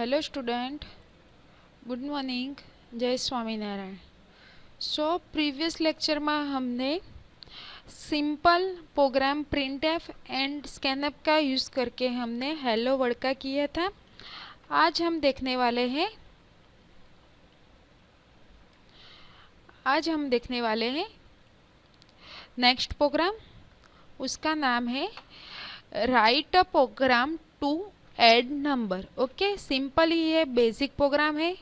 Hello student, good morning, जय Swaminarayan. So previous lecture में हमने simple program printf and scanf का यूज़ करके हमने हेलो वर्ड का किया था। आज हम देखने वाले हैं नेक्स्ट प्रोग्राम। उसका नाम है write a program to add number. Okay, simple ही है, बेसिक प्रोग्राम है।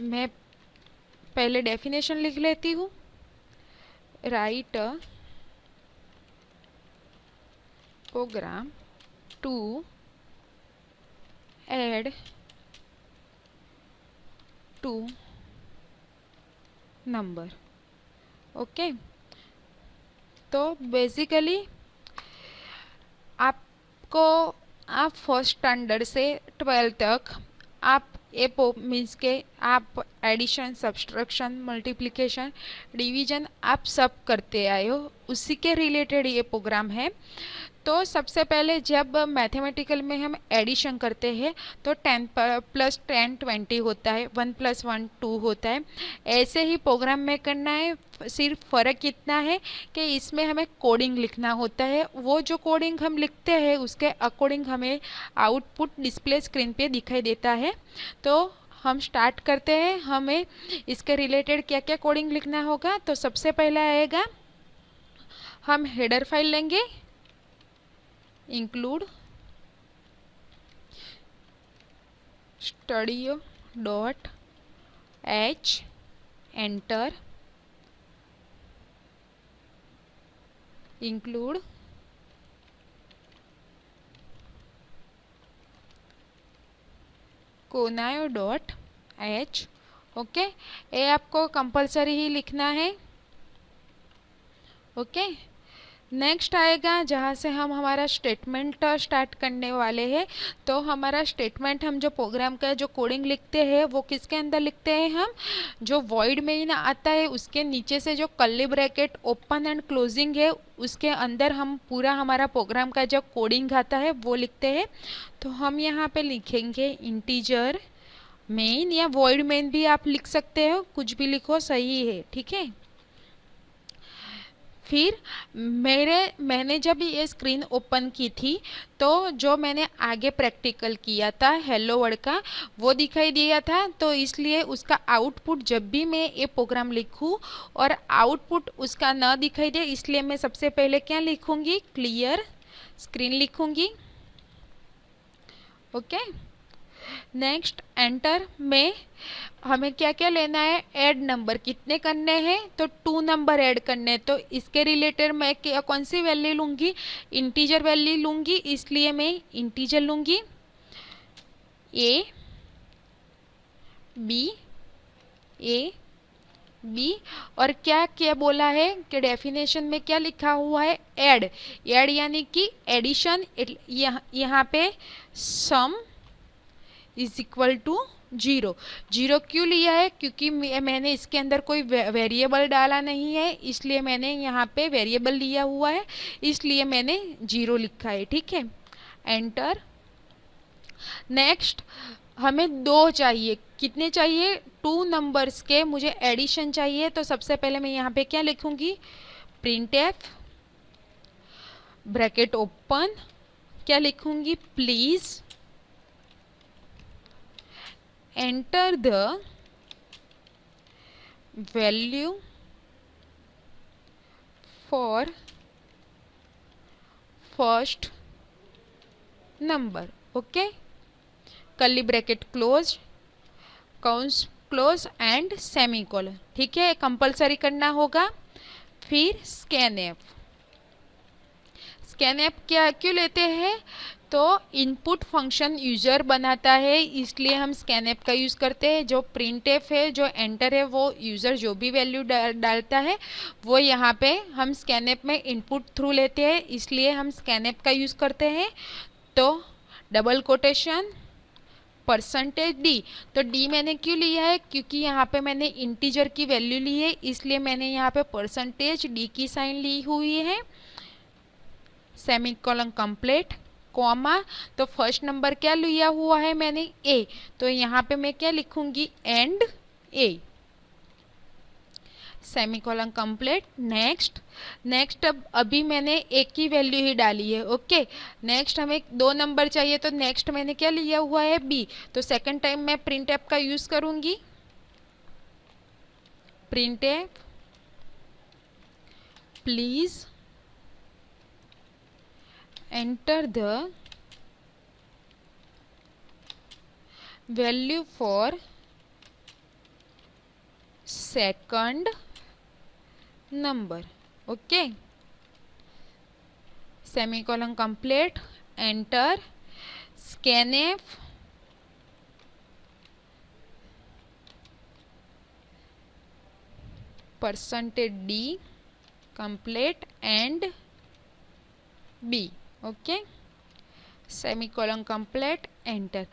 मैं पहले डेफिनेशन लिख लेती हूँ। Write a program to add two number. Okay, तो बेसिकली आप फर्स्ट स्टैंडर्ड से 12th तक आप ये मीन्स के आप एडिशन, सब्सट्रैक्शन, मल्टीप्लिकेशन, डिवीजन आप सब करते आए हो, उसी के रिलेटेड ये प्रोग्राम है। तो सबसे पहले जब मैथमेटिकल में हम एडिशन करते हैं तो 10 + 10 20 होता है, 1 + 1 2 होता है। ऐसे ही प्रोग्राम में करना है, सिर्फ फ़र्क इतना है कि इसमें हमें कोडिंग लिखना होता है। वो जो कोडिंग हम लिखते हैं उसके अकॉर्डिंग हमें आउटपुट डिस्प्ले स्क्रीन पे दिखाई देता है। तो हम स्टार्ट करते हैं। हमें इसके रिलेटेड क्या क्या कोडिंग लिखना होगा। तो सबसे पहला आएगा, हम हेडर फाइल लेंगे, include studio.h, enter, include conayo.h। Okay, ये आपको कंपलसरी ही लिखना है। ओके, नेक्स्ट आएगा जहाँ से हम हमारा स्टेटमेंट स्टार्ट करने वाले हैं। तो हमारा स्टेटमेंट, हम जो प्रोग्राम का जो कोडिंग लिखते हैं वो किसके अंदर लिखते हैं, हम जो वॉइड मेन आता है उसके नीचे से जो curly bracket open and closing है उसके अंदर हम पूरा हमारा प्रोग्राम का जो कोडिंग आता है वो लिखते हैं। तो हम यहाँ पे लिखेंगे इंटीजर मेन, या वॉइड मेन भी आप लिख सकते हो, कुछ भी लिखो सही है, ठीक है। फिर मैंने जब ये स्क्रीन ओपन की थी तो जो मैंने आगे प्रैक्टिकल किया था हेलो वर्ड का वो दिखाई दिया था। तो इसलिए उसका आउटपुट जब भी मैं ये प्रोग्राम लिखूं और आउटपुट उसका ना दिखाई दे, इसलिए मैं सबसे पहले क्या लिखूंगी, क्लियर स्क्रीन लिखूंगी। ओके, नेक्स्ट एंटर में हमें क्या क्या लेना है, ऐड नंबर कितने करने हैं, तो 2 नंबर ऐड करने हैं। तो इसके रिलेटेड मैं कौन सी वैल्यू लूँगी, इंटीजर वैल्यू लूँगी, इसलिए मैं इंटीजर लूँगी। ए बी और क्या क्या बोला है कि डेफिनेशन में क्या लिखा हुआ है, ऐड यानी कि एडिशन। यहाँ पे सम इज इक्वल टू 0। क्यों लिया है, क्योंकि मैंने इसके अंदर कोई वेरिएबल डाला नहीं है, इसलिए मैंने यहाँ पे वेरिएबल लिया हुआ है, इसलिए मैंने 0 लिखा है, ठीक है। एंटर। नेक्स्ट हमें 2 चाहिए, कितने चाहिए, 2 नंबर्स के मुझे एडिशन चाहिए। तो सबसे पहले मैं यहाँ पे क्या लिखूँगी, प्रिंटफ ब्रैकेट ओपन, क्या लिखूँगी, please enter the value for first number। Okay, curly bracket close, quotes close and semicolon, ठीक है, कंपलसरी करना होगा। फिर स्कैनएफ क्या क्यों लेते हैं, तो इनपुट फंक्शन यूज़र बनाता है, इसलिए हम स्कैनएफ का यूज़ करते हैं। जो प्रिंटफ है, जो एंटर है, वो यूज़र जो भी वैल्यू डालता है वो यहाँ पे हम स्कैनएफ में इनपुट थ्रू लेते हैं, इसलिए हम स्कैनएफ का यूज़ करते हैं। तो डबल कोटेशन %d, तो d मैंने क्यों लिया है, क्योंकि यहाँ पे मैंने इंटीजर की वैल्यू ली है, इसलिए मैंने यहाँ पे %d की साइन ली हुई है। सेमीकोलन कंप्लीट, कॉमा, तो फर्स्ट नंबर क्या लिया हुआ है मैंने ए, तो यहाँ पे मैं क्या लिखूंगी and A, semicolon complete. Next, next अब अभी मैंने एक की वैल्यू ही डाली है, ओके। नेक्स्ट हमें 2 नंबर चाहिए, तो नेक्स्ट मैंने क्या लिया हुआ है बी, तो सेकंड टाइम मैं प्रिंट एफ का यूज करूंगी, printf please enter the value for second number, okay, semicolon complete, enter, scanf percentage D complete and B, okay, semicolon complete, enter.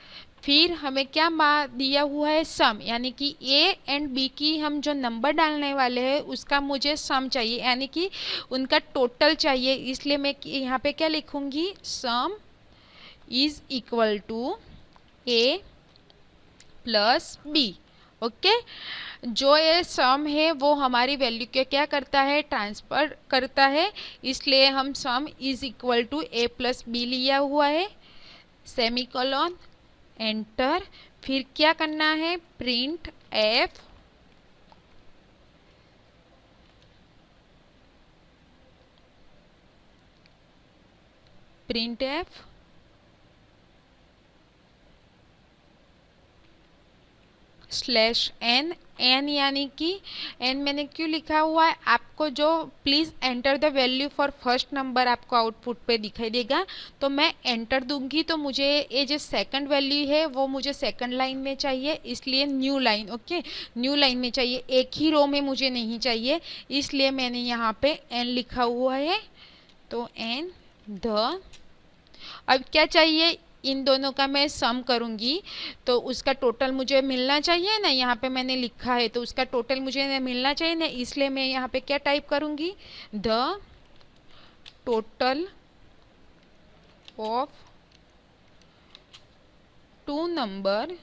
फिर हमें क्या दिया हुआ है सम, यानी कि ए एंड बी की हम जो नंबर डालने वाले हैं उसका मुझे सम चाहिए, यानी कि उनका टोटल चाहिए, इसलिए मैं यहाँ पे क्या लिखूंगी sum is equal to A plus B, okay. जो ये सम है वो हमारी वैल्यू के क्या करता है ट्रांसफर करता है, इसलिए हम sum is equal to A plus B लिया हुआ है, सेमीकोलन, एंटर। फिर क्या करना है printf slash N, N यानी कि एन मैंने क्यों लिखा हुआ है, आपको जो please enter the value for first number आपको आउटपुट पे दिखाई देगा, तो मैं एंटर दूंगी, तो मुझे ये जो सेकंड वैल्यू है वो मुझे सेकंड लाइन में चाहिए, इसलिए new line, okay, new line में चाहिए, एक ही रो में मुझे नहीं चाहिए, इसलिए मैंने यहाँ पे एन लिखा हुआ है, तो एन द, अब क्या चाहिए इन दोनों का मैं सम करूंगी, तो उसका टोटल मुझे मिलना चाहिए ना, यहाँ पे मैंने लिखा है तो उसका टोटल मुझे मिलना चाहिए ना, इसलिए मैं यहाँ पे क्या टाइप करूंगी the total of 2 number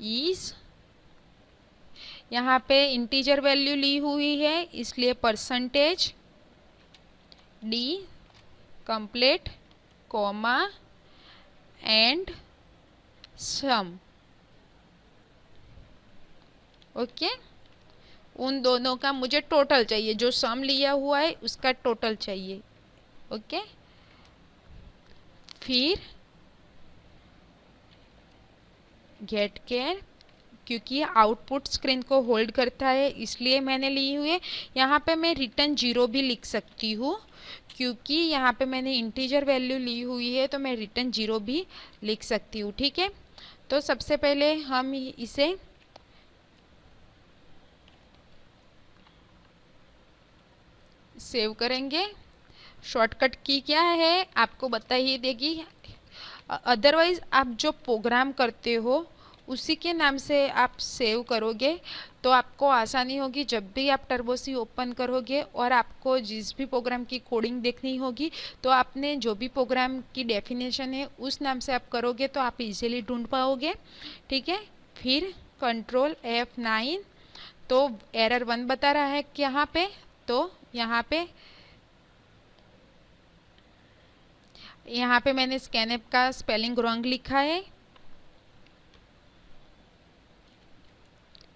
is, यहाँ पे इंटीजर वैल्यू ली हुई है इसलिए percentage D complete comma and sum, okay. उन दोनों का मुझे टोटल चाहिए, जो सम लिया हुआ है उसका टोटल चाहिए, ओके। फिर गेट केयर, क्योंकि आउटपुट स्क्रीन को होल्ड करता है इसलिए मैंने ली हुई है, यहाँ पे मैं रिटर्न 0 भी लिख सकती हूँ, क्योंकि यहाँ पे मैंने इंटीजर वैल्यू ली हुई है तो मैं रिटर्न 0 भी लिख सकती हूँ, ठीक है। तो सबसे पहले हम इसे सेव करेंगे, शॉर्टकट की क्या है आपको बता ही देगी, अदरवाइज आप जो प्रोग्राम करते हो उसी के नाम से आप सेव करोगे तो आपको आसानी होगी, जब भी आप टर्बोसी ओपन करोगे और आपको जिस भी प्रोग्राम की कोडिंग देखनी होगी तो आपने जो भी प्रोग्राम की डेफिनेशन है उस नाम से आप करोगे तो आप इजीली ढूंढ पाओगे, ठीक है। फिर कंट्रोल F9, तो एरर 1 बता रहा है कि यहाँ पे, तो यहाँ पे मैंने स्कैनएप का स्पेलिंग रॉन्ग लिखा है,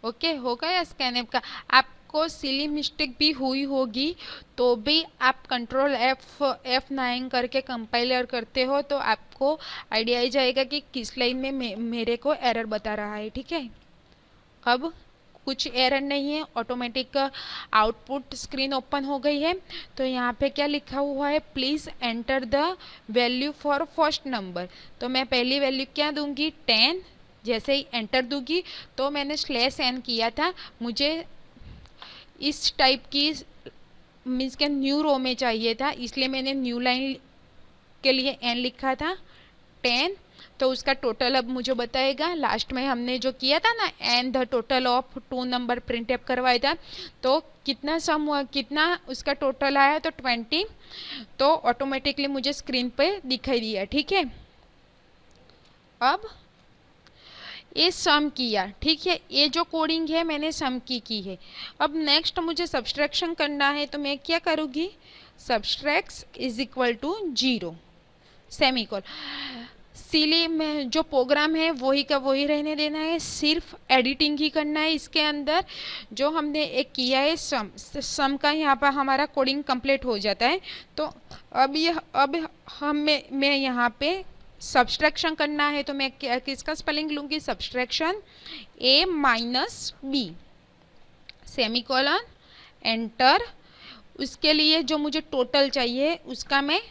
ओके, हो गया स्कैनएप का। आपको सिली मिस्टेक भी हुई होगी तो भी आप कंट्रोल F9 करके कंपाइलर करते हो तो आपको आइडिया आ जाएगा कि किस लाइन में मेरे को एरर बता रहा है, ठीक है। अब कुछ एरर नहीं है, ऑटोमेटिक आउटपुट स्क्रीन ओपन हो गई है। तो यहाँ पे क्या लिखा हुआ है please enter the value for first number, तो मैं पहली वैल्यू क्या दूंगी 10, जैसे ही एंटर दूंगी तो मैंने स्लैश एन किया था, मुझे इस टाइप की मीन्स के न्यू रो में चाहिए था, इसलिए मैंने न्यू लाइन के लिए एन लिखा था 10, तो उसका टोटल अब मुझे बताएगा। लास्ट में हमने जो किया था ना, and the total of 2 number print up करवाया था, तो कितना सम हुआ, कितना उसका टोटल आया, तो 20। तो ऑटोमेटिकली मुझे स्क्रीन पे दिखाई दिया। ठीक है, अब ये सम किया। ठीक है, ये जो कोडिंग है मैंने सम की है। अब नेक्स्ट मुझे सब्सट्रैक्शन करना है, तो मैं क्या करूँगी, सब्सट्रैक्ट्स इज इक्वल टू 0 सेमीकोल। सिली में जो प्रोग्राम है वही का वही रहने देना है, सिर्फ एडिटिंग ही करना है इसके अंदर। जो हमने एक किया है सम का, यहाँ पर हमारा कोडिंग कंप्लीट हो जाता है। तो अब मैं यहाँ पे सब्सट्रैक्शन करना है, तो मैं किसका स्पेलिंग लूँगी, subtraction A minus B semicolon, enter. उसके लिए जो मुझे टोटल चाहिए उसका मैं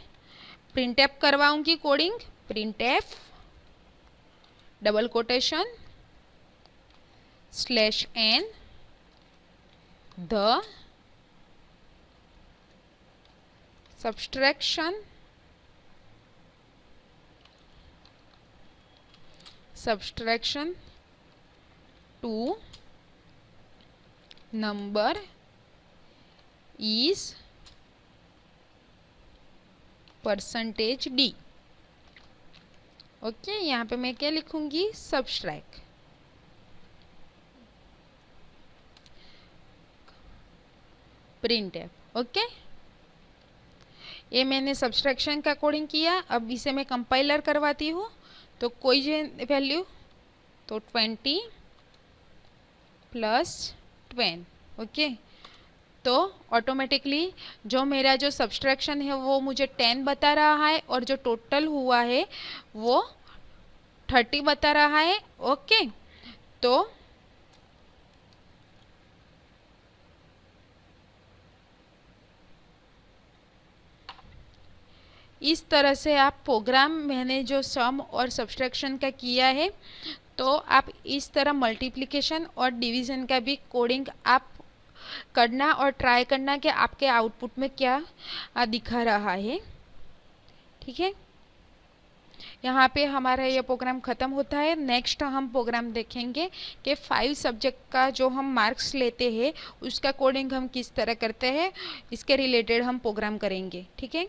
प्रिंट एफ करवाऊंगी coding, print f double quotation /n the subtraction two number is %d। Okay, यहाँ पे मैं क्या लिखूंगी, सब्सट्रैक्ट प्रिंट एफ। ओके, ये मैंने सब्सट्रैक्शन का कोडिंग किया। अब इसे मैं कंपाइलर करवाती हूँ, तो कोई वैल्यू, तो 20 + 10। ओके, तो ऑटोमेटिकली जो मेरा जो सब्सट्रैक्शन है वो मुझे 10 बता रहा है, और जो टोटल हुआ है वो 30 बता रहा है। ओके, तो इस तरह से आप प्रोग्राम, मैंने जो सम और सब्सट्रैक्शन का किया है, तो आप इस तरह मल्टीप्लिकेशन और डिवीज़न का भी कोडिंग आप करना और ट्राई करना कि आपके आउटपुट में क्या दिखा रहा है। ठीक है, यहाँ पे हमारा ये प्रोग्राम ख़त्म होता है। नेक्स्ट हम प्रोग्राम देखेंगे कि 5 सब्जेक्ट का जो हम मार्क्स लेते हैं उसका कोडिंग हम किस तरह करते हैं, इसके रिलेटेड हम प्रोग्राम करेंगे। ठीक है।